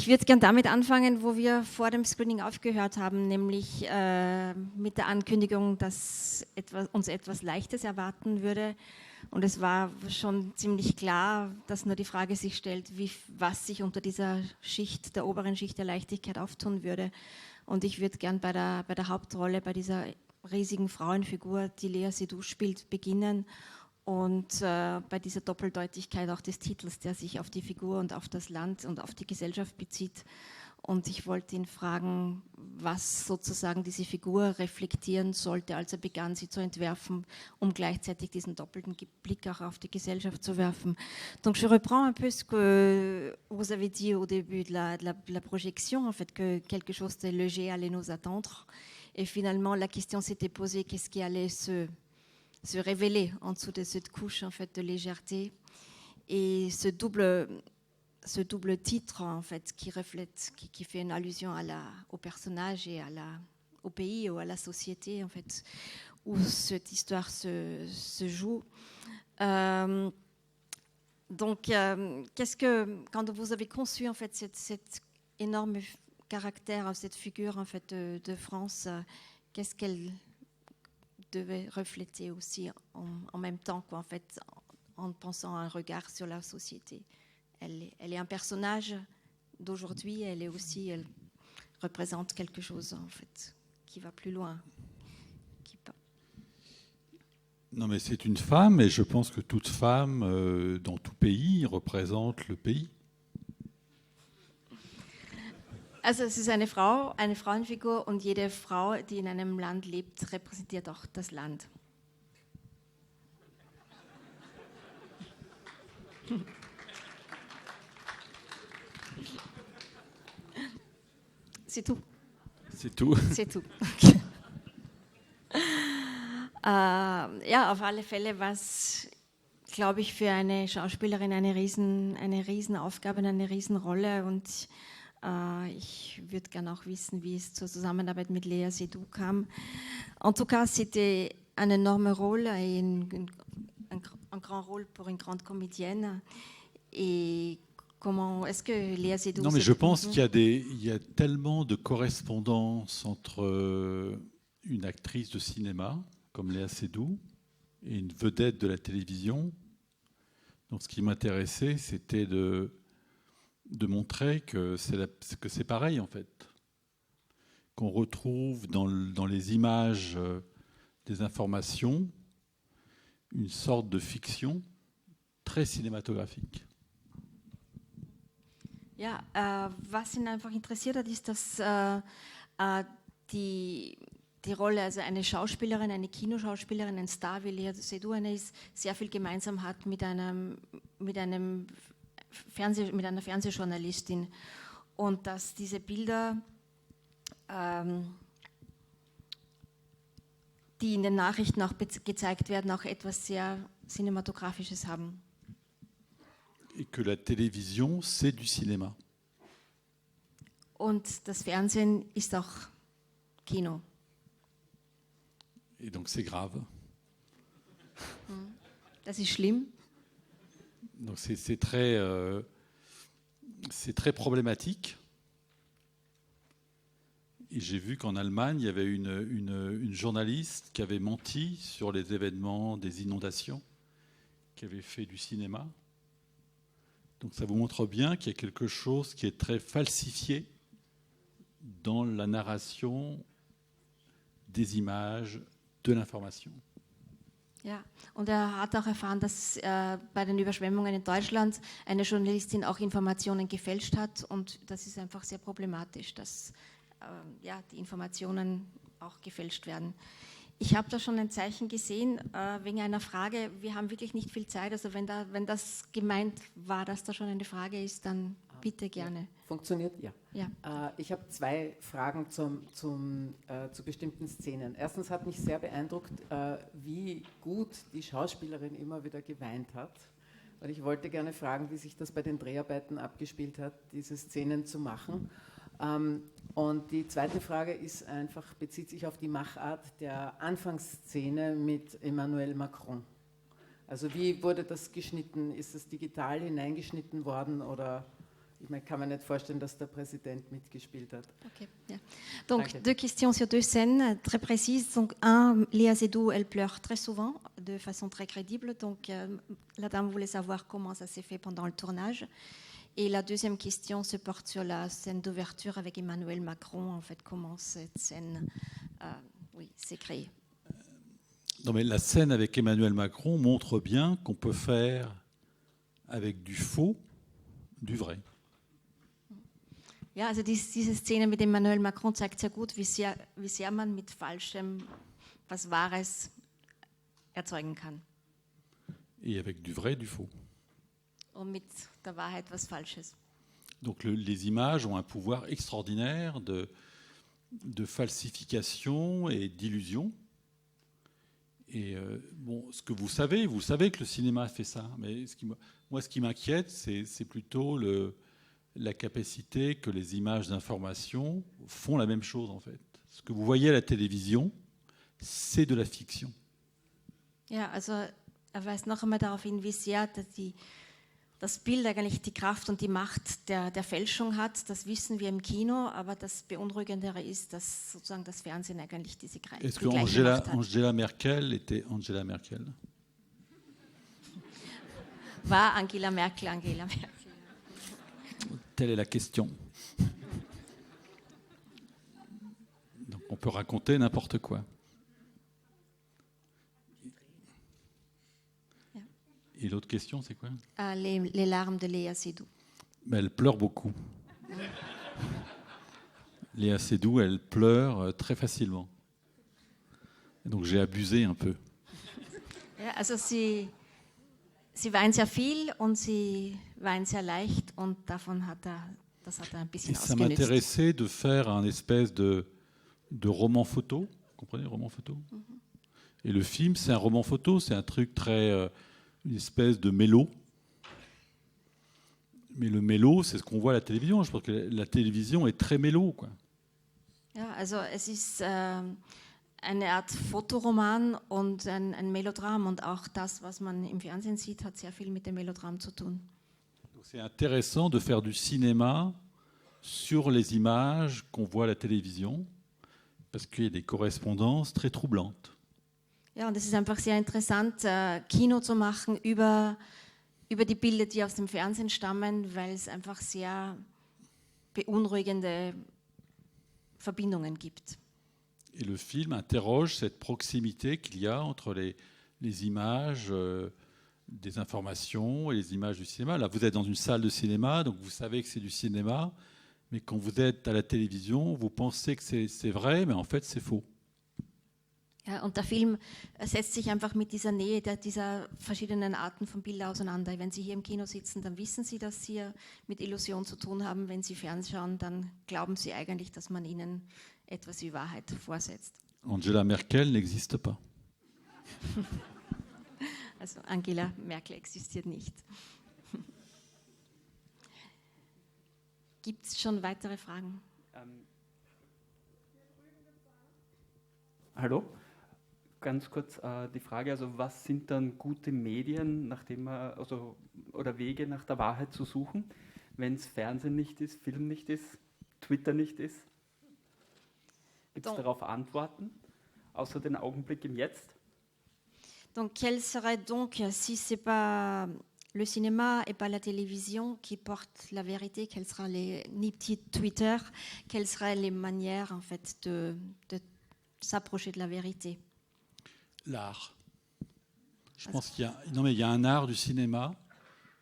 Ich würde gerne damit anfangen, wo wir vor dem Screening aufgehört haben, nämlich mit der Ankündigung, dass uns etwas Leichtes erwarten würde. Und es war schon ziemlich klar, dass nur die Frage sich stellt, was sich unter dieser Schicht, der oberen Schicht der Leichtigkeit auftun würde. Und ich würde gern bei der Hauptrolle, bei dieser riesigen Frauenfigur, die Léa Seydoux spielt, beginnen. Und bei dieser Doppeldeutigkeit auch des Titels, der sich auf die Figur und auf das Land und auf die Gesellschaft bezieht. Und ich wollte ihn fragen, was sozusagen diese Figur reflektieren sollte, als er begann, sie zu entwerfen, um gleichzeitig diesen doppelten Blick auch auf die Gesellschaft zu werfen. Donc je reprends un peu ce que vous avez dit au début de la projection, en fait, que quelque chose de léger allait nous attendre. Et finalement, la question s'était posée, qu'est-ce qui allait se révéler en dessous de cette couche, en fait, de légèreté. Et ce double titre, en fait, qui reflète, qui fait une allusion au personnage et au pays ou à la société, en fait, où cette histoire se joue. Donc, quand vous avez conçu, en fait, cet énorme caractère, cette figure, en fait, de France, qu'est-ce qu'elle devait refléter aussi en même temps, quoi, en fait, en pensant à un regard sur la société. Elle est un personnage d'aujourd'hui, elle représente quelque chose, en fait, qui va plus loin. Non, mais c'est une femme, et je pense que toute femme, dans tout pays, représente le pays. Also es ist eine Frau, eine Frauenfigur, und jede Frau, die in einem Land lebt, repräsentiert auch das Land. C'est tout. C'est tout. C'est tout. Ja, auf alle Fälle war es, glaube ich, für eine Schauspielerin eine Riesenaufgabe, eine Riesenrolle, und ich würde gerne auch wissen, wie es zur Zusammenarbeit mit Léa Seydoux kam. En tout cas, c'était un énorme rôle et un grand rôle pour une grande comédienne. Et comment est-ce que Léa Seydoux... Non, mais je pense qu'il y a tellement de correspondance entre une actrice de cinéma comme Léa Seydoux et une vedette de la télévision. Donc, ce qui m'intéressait, c'était de montrer que c'est pareil, en fait. Qu'on retrouve dans les images des informations une sorte de fiction très cinématographique. Ja, was ihn einfach interessiert hat, ist, dass die Rolle, also eine Schauspielerin, eine Kinoschauspielerin, ein Star wie Léa Seydoux ist, sehr viel gemeinsam hat mit einer Fernsehjournalistin, und dass diese Bilder, die in den Nachrichten auch gezeigt werden, auch etwas sehr Cinematografisches haben. Et que la télévision, c'est du cinéma. Und das Fernsehen ist auch Kino. Et donc c'est grave. Das ist schlimm. Donc c'est très problématique. Et j'ai vu qu'en Allemagne, il y avait une journaliste qui avait menti sur les événements des inondations, qui avait fait du cinéma. Donc ça vous montre bien qu'il y a quelque chose qui est très falsifié dans la narration des images, de l'information. Ja, und hat auch erfahren, dass bei den Überschwemmungen in Deutschland eine Journalistin auch Informationen gefälscht hat, und das ist einfach sehr problematisch, dass die Informationen auch gefälscht werden. Ich habe da schon ein Zeichen gesehen wegen einer Frage. Wir haben wirklich nicht viel Zeit, also wenn das gemeint war, dass da schon eine Frage ist, dann bitte gerne. Funktioniert? Ja. Ja. Ich habe zwei Fragen zu bestimmten Szenen. Erstens hat mich sehr beeindruckt, wie gut die Schauspielerin immer wieder geweint hat. Und ich wollte gerne fragen, wie sich das bei den Dreharbeiten abgespielt hat, diese Szenen zu machen. Und die zweite Frage bezieht sich auf die Machart der Anfangsszene mit Emmanuel Macron. Also wie wurde das geschnitten? Ist es digital hineingeschnitten worden oder Ich meine, kann mir nicht vorstellen, dass der Präsident mitgespielt hat. Ok, bien. Donc, Danke. deux questions sur deux scènes très précises. Donc, un, Léa Seydoux, elle pleure très souvent, de façon très crédible. Donc, la dame voulait savoir comment ça s'est fait pendant le tournage. Et la deuxième question se porte sur la scène d'ouverture avec Emmanuel Macron. En fait, comment cette scène s'est créée. Non, mais la scène avec Emmanuel Macron montre bien qu'on peut faire avec du faux, du vrai. Ja, also diese Szene mit Emmanuel Macron zeigt sehr gut, wie sehr man mit Falschem was Wahres erzeugen kann. Et avec du vrai, du faux. Und mit der Wahrheit was Falsches. Donc les images ont un pouvoir extraordinaire de falsification et d'illusion. Et bon, ce que vous savez que le cinéma fait ça. Mais ce qui m'inquiète, c'est plutôt la capacité que les images d'information font la même chose en fait. Ce que vous voyez à la télévision, c'est de la fiction. Ja, also weist noch einmal darauf hin, wie sehr das Bild eigentlich die Kraft und die Macht der Fälschung hat. Das wissen wir im Kino, aber das Beunruhigendere ist, dass sozusagen das Fernsehen eigentlich diese Est-ce die que gleiche Macht hat. Angela Merkel était Angela Merkel? War Angela Merkel Angela Merkel? Telle est la question. Donc on peut raconter n'importe quoi. Et l'autre question, c'est quoi? Les larmes de Léa Seydoux. Mais elle pleure beaucoup. Léa Seydoux, elle pleure très facilement. Et donc j'ai abusé un peu. Ja, also sie weint sehr viel und sie weint sehr leicht und das hat er ein bisschen Et ça ausgenutzt. m'intéressait de faire un espèce de roman photo. Vous comprenez, roman photo? Et le film, c'est un roman photo, c'est un truc très... une espèce de mélo. Mais le mélo, c'est ce qu'on voit à la télévision. Je pense que la télévision est très mélo, quoi. Ja, also es ist eine Art Fotoroman und ein Melodram und auch das, was man im Fernsehen sieht, hat sehr viel mit dem Melodram zu tun. Donc c'est intéressant de faire du cinéma sur les images qu'on voit à la télévision, parce qu'il y a des correspondances très troublantes. Ja, und es ist einfach sehr interessant, Kino zu machen über die Bilder, die aus dem Fernsehen stammen, weil es einfach sehr beunruhigende Verbindungen gibt. Et le film interroge cette proximité qu'il y a entre les images des informations et les images du cinéma. Là, vous êtes dans une salle de cinéma, donc vous savez que c'est du cinéma, mais quand vous êtes à la télévision, vous pensez que c'est vrai, mais en fait, c'est faux. Ja, und der Film setzt sich einfach mit dieser Nähe dieser verschiedenen Arten von Bildern auseinander. Wenn Sie hier im Kino sitzen, dann wissen Sie, dass Sie mit Illusion zu tun haben. Wenn Sie fernschauen, dann glauben Sie eigentlich, dass man Ihnen etwas wie Wahrheit vorsetzt. Angela Merkel n'existe pas. Also Angela Merkel existiert nicht. Gibt es schon weitere Fragen? Hallo? Ganz kurz die Frage, also was sind dann gute Medien, oder Wege nach der Wahrheit zu suchen, wenn es Fernsehen nicht ist, Film nicht ist, Twitter nicht ist? Gibt es darauf Antworten, außer den Augenblick im Jetzt? Donc, quel serait donc, si ce n'est pas le cinéma et pas la télévision qui portent la vérité, quels seraient ni Twitter, quelles seraient les manières en fait de s'approcher de la vérité? L'art. Je pense qu'il y a un art du cinéma,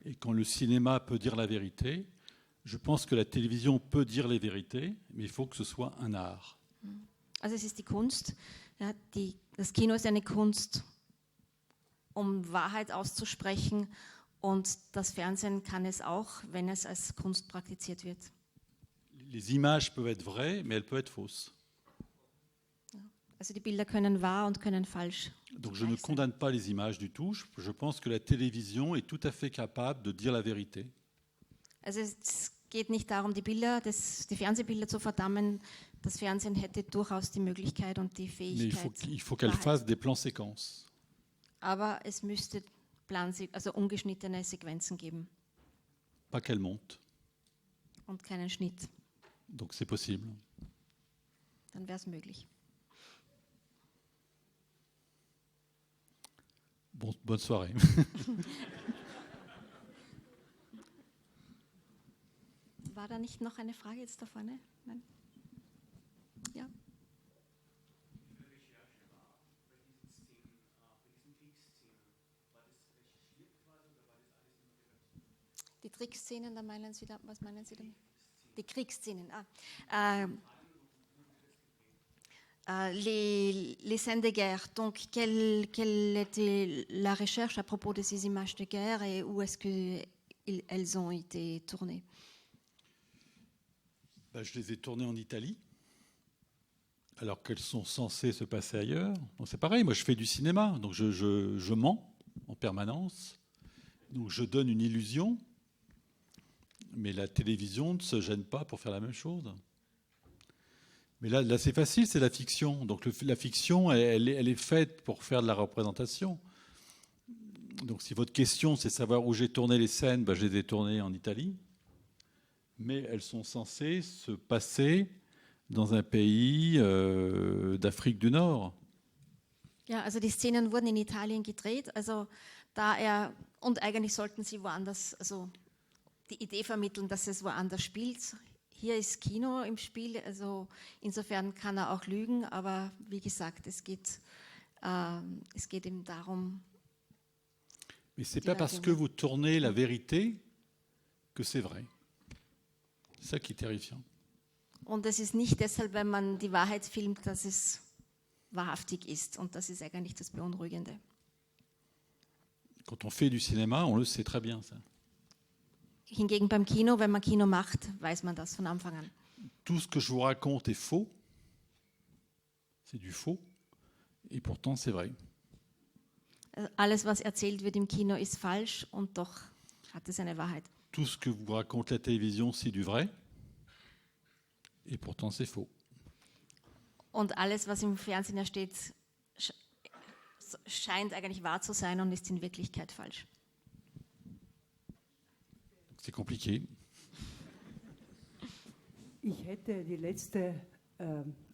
et quand le cinéma peut dire la vérité, je pense que la télévision peut dire les vérités, mais il faut que ce soit un art. Also es ist die Kunst. Ja, das Kino ist eine Kunst, Wahrheit auszusprechen, und das Fernsehen kann es auch, wenn es als Kunst praktiziert wird. Les images peuvent être vraies, mais elles peuvent être fausses. Also die Bilder können wahr und können falsch. Donc je ne condamne pas les images du tout. Je pense que la télévision est tout à fait capable de dire la vérité. Also es geht nicht darum, die Fernsehbilder zu verdammen. Das Fernsehen hätte durchaus die Möglichkeit und die Fähigkeit. Mais il faut qu'elle fasse des plans séquences. Aber es müsste ungeschnittene Sequenzen geben. Pas qu'elle monte. und keinen Schnitt. Donc c'est possible. Dann wäre es möglich. Bonne soirée. War da nicht noch eine Frage jetzt da vorne? Nein? Ja. Die Trickszenen, da meinen Sie da, was meinen Sie damit? Die Kriegsszenen. Les scènes de guerre. Donc, quelle était la recherche à propos de ces images de guerre et où est-ce qu'elles ont été tournées? Je les ai tournées en Italie, alors qu'elles sont censées se passer ailleurs. Donc c'est pareil, moi je fais du cinéma, donc je mens en permanence. Donc je donne une illusion, mais la télévision ne se gêne pas pour faire la même chose. Mais là c'est facile, c'est la fiction. Donc la fiction, elle est faite pour faire de la représentation. Donc si votre question c'est savoir où j'ai tourné les scènes, je les ai tournées en Italie. Mais elles sont censées se passer dans un pays d'Afrique du Nord. Ja, also die Szenen wurden in Italien gedreht, also und eigentlich sollten sie woanders, also die Idee vermitteln, dass es woanders spielt. Hier ist Kino im Spiel, also insofern kann er auch lügen, aber wie gesagt, es geht eben darum. Mais c'est pas parce que vous tournez la vérité que c'est vrai. C'est ça qui est terrifiant. Und es ist nicht deshalb, wenn man die Wahrheit filmt, dass es wahrhaftig ist. Und das ist eigentlich das Beunruhigende. Quand on fait du cinéma, on le sait très bien, ça. Hingegen beim Kino, wenn man Kino macht, weiß man das von Anfang an. Tout ce que je vous raconte est faux. C'est du faux. Et pourtant, c'est vrai. Alles, was erzählt wird im Kino, ist falsch und doch hat es eine Wahrheit. Tout ce que vous raconte la télévision, c'est du vrai. Et pourtant, c'est faux. Und alles, was im Fernsehen steht, scheint eigentlich wahr zu sein und ist in Wirklichkeit falsch. C'est compliqué. Ich hätte die letzte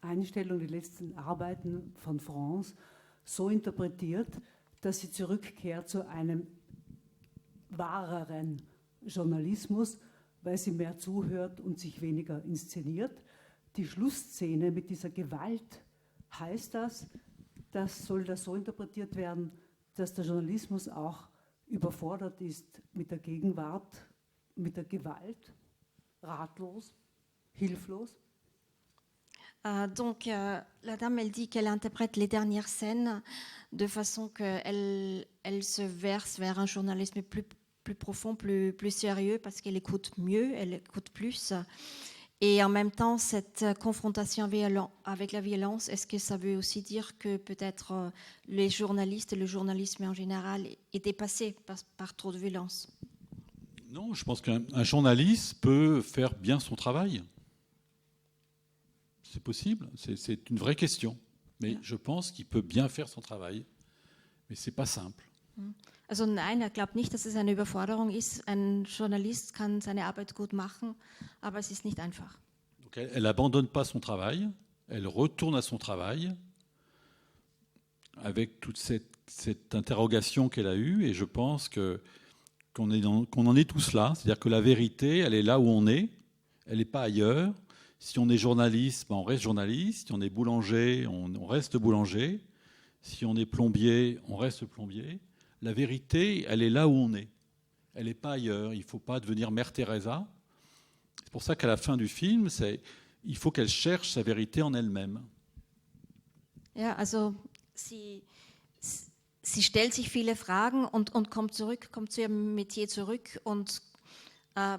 Einstellung, die letzten Arbeiten von France so interpretiert, dass sie zurückkehrt zu einem wahreren Journalismus, weil sie mehr zuhört und sich weniger inszeniert. Die Schlussszene mit dieser Gewalt, heißt soll das so interpretiert werden, dass der Journalismus auch überfordert ist mit der Gegenwart, mit der Gewalt, ratlos, hilflos? Donc, la dame, elle dit qu'elle interprète les dernières scènes de façon qu'elle se verse vers un journalisme plus profond, plus sérieux, parce qu'elle écoute mieux, elle écoute plus. Et en même temps, cette confrontation avec la violence, est-ce que ça veut aussi dire que peut-être les journalistes et le journalisme en général est dépassé par trop de violence? Non, je pense qu'un journaliste peut faire bien son travail. C'est possible, c'est une vraie question. Mais je pense qu'il peut bien faire son travail. Mais ce n'est pas simple. Also nein, glaubt nicht, dass es eine Überforderung ist. Ein Journalist kann seine Arbeit gut machen, aber es ist nicht einfach. Donc elle n'abandonne pas son travail, elle retourne à son travail avec toute cette interrogation qu'elle a eue. Et je pense qu'on en est tous là. C'est-à-dire que la vérité, elle est là où on est, elle n'est pas ailleurs. Si on est journaliste, on reste journaliste. Si on est boulanger, on reste boulanger. Si on est plombier, on reste plombier. La vérité, elle est là où on est. Elle n'est pas ailleurs. Il ne faut pas devenir Mère Teresa. C'est pour ça qu'à la fin du film, il faut qu'elle cherche sa vérité en elle-même. Ja, also sie stellt sich viele Fragen und kommt zu ihrem Metier zurück und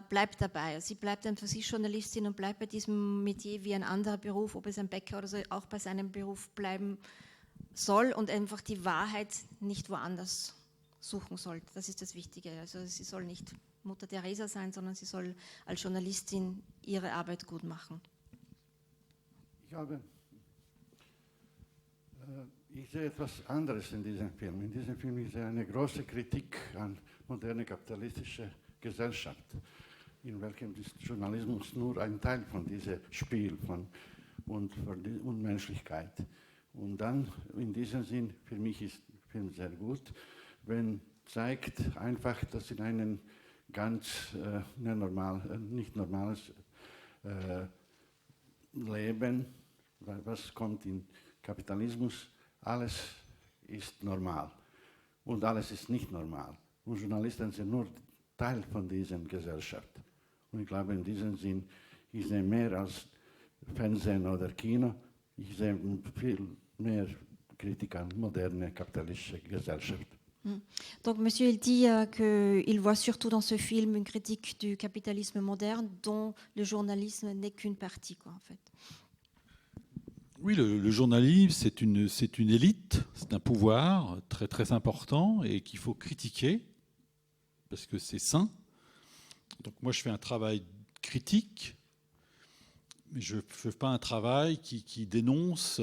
bleibt dabei. Sie bleibt einfach Journalistin und bleibt bei diesem Metier wie ein anderer Beruf, ob es ein Bäcker oder so, auch bei seinem Beruf bleiben soll und einfach die Wahrheit nicht woanders suchen soll. Das ist das Wichtige. Also sie soll nicht Mutter Teresa sein, sondern sie soll als Journalistin ihre Arbeit gut machen. Ich sehe etwas anderes in diesem Film. In diesem Film ist eine große Kritik an moderne kapitalistische Gesellschaft. in welchem der Journalismus nur ein Teil von diesem Spiel und von der Unmenschlichkeit. Und dann, in diesem Sinn, für mich ist der Film sehr gut, wenn zeigt einfach, dass in einem ganz nicht normales Leben, was kommt in Kapitalismus, alles ist normal und alles ist nicht normal. Und Journalisten sind nur Teil von dieser Gesellschaft. Und ich glaube, in diesem Sinn, ich sehe mehr als Fernsehen oder Kino, ich sehe viel mehr Kritik an moderne kapitalistische Gesellschaft. Donc, monsieur, il dit qu'il voit surtout dans ce film une critique du capitalisme moderne dont le journalisme n'est qu'une partie, quoi, en fait. Oui, le journalisme, c'est une élite, c'est un pouvoir très très important et qu'il faut critiquer parce que c'est sain. Donc moi, je fais un travail critique, mais je ne fais pas un travail qui dénonce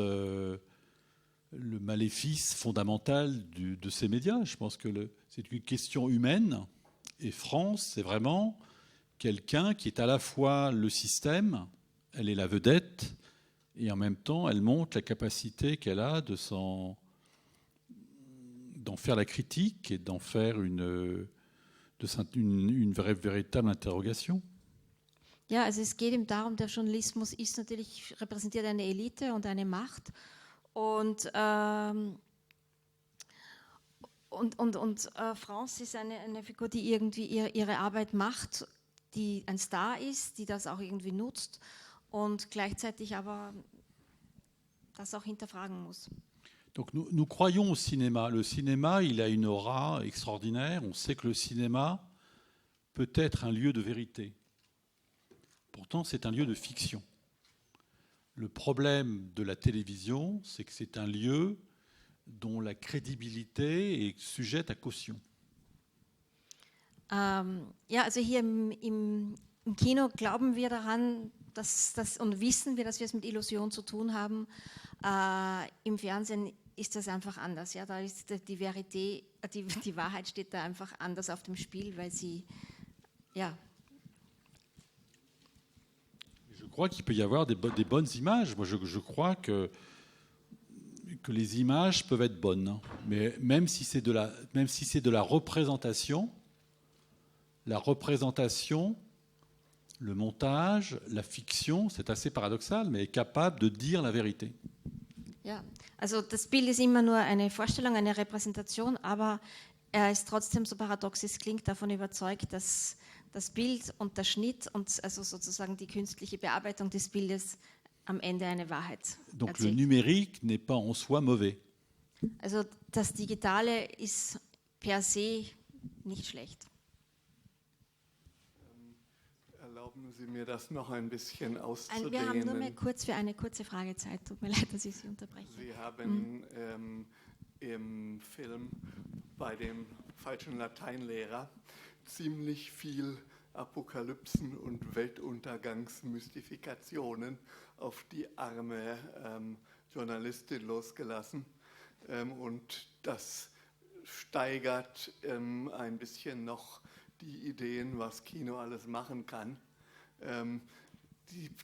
le maléfice fondamental de ces médias. Je pense que c'est une question humaine et France, c'est vraiment quelqu'un qui est à la fois le système, elle est la vedette, et en même temps, elle montre la capacité qu'elle a d'en faire la critique et d'en faire une véritable interrogation. Ja, also es geht ihm darum, der Journalismus ist natürlich, repräsentiert eine Elite und eine Macht. Und France ist eine Figur, die irgendwie ihre Arbeit macht, die ein Star ist, die das auch irgendwie nutzt und gleichzeitig aber das auch hinterfragen muss. Donc nous croyons au cinéma. Le cinéma, il a une aura extraordinaire. On sait que le cinéma peut être un lieu de vérité. Pourtant, c'est un lieu de fiction. Le problème de la télévision, c'est que c'est un lieu dont la crédibilité est sujette à caution. Ja, also hier im Kino glauben wir daran, und wissen wir, dass wir es mit Illusion zu tun haben. Im Fernsehen ist das einfach anders. Ja? Da ist die Verité, die Wahrheit steht da einfach anders auf dem Spiel, weil sie, ja. Je crois qu'il peut y avoir des bonnes images. Moi, je crois que les images peuvent être bonnes, mais même si c'est de la représentation, le montage, la fiction, c'est assez paradoxal, mais est capable de dire la vérité. Ja, also das Bild ist immer nur eine Vorstellung, eine Repräsentation, aber er ist trotzdem, so paradox es klingt, davon überzeugt, dass das Bild und der Schnitt und also sozusagen die künstliche Bearbeitung des Bildes am Ende eine Wahrheit Donc erzählt. le numérique n'est pas en soi mauvais. Also das Digitale ist per se nicht schlecht. Erlauben Sie mir, das noch ein bisschen auszudehnen. Wir haben nur mehr kurz für eine kurze Fragezeit. Tut mir leid, dass ich Sie unterbreche. Sie haben im Film bei dem falschen Lateinlehrer ziemlich viel Apokalypsen und Weltuntergangsmystifikationen auf die arme Journalistin losgelassen. Und das steigert ein bisschen noch die Ideen, was Kino alles machen kann.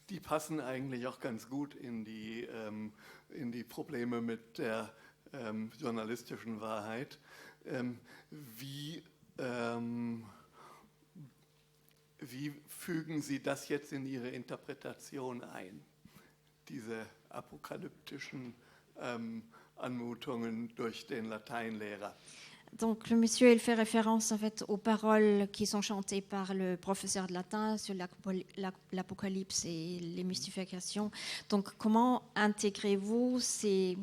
Die passen eigentlich auch ganz gut in die Probleme mit der journalistischen Wahrheit. Wie fügen Sie das jetzt in Ihre Interpretation ein, diese apokalyptischen Anmutungen durch den Lateinlehrer? Donc le monsieur, il fait référence en fait aux paroles qui sont chantées par le professeur de latin sur l'apocalypse et les mystifications. Donc comment intégrez-vous ces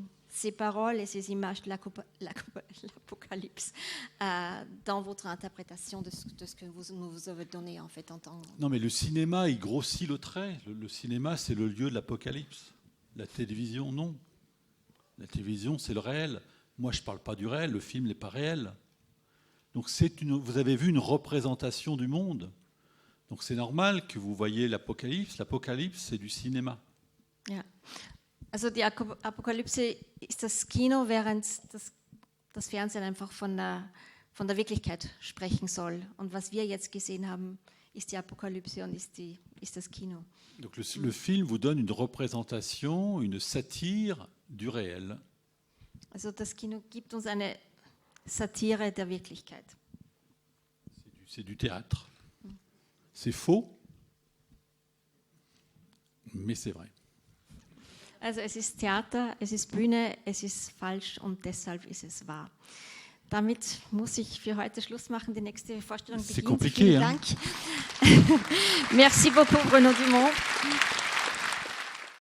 paroles et ces images de l'apocalypse dans votre interprétation de ce que vous nous avez donné en fait en tant... Non, mais le cinéma, il grossit le trait. Le cinéma, c'est le lieu de l'apocalypse. La télévision, non. La télévision, c'est le réel. Moi, je ne parle pas du réel, le film n'est pas réel. Donc vous avez vu une représentation du monde. Donc c'est normal que vous voyez l'Apokalypse. L'Apokalypse, c'est du cinéma. Ja. Also die Apokalypse ist das Kino, während das Fernsehen einfach von der Wirklichkeit sprechen soll. Und was wir jetzt gesehen haben, ist die Apokalypse und ist das Kino. Donc le film vous donne une représentation, une satire du réel. Also das Kino gibt uns eine Satire der Wirklichkeit. C'est du théâtre. C'est faux, mais c'est vrai. Also es ist Theater, es ist Bühne, es ist falsch und deshalb ist es wahr. Damit muss ich für heute Schluss machen. Die nächste Vorstellung beginnt. C'est compliqué, Vielen Dank. Merci beaucoup, Bruno Dumont.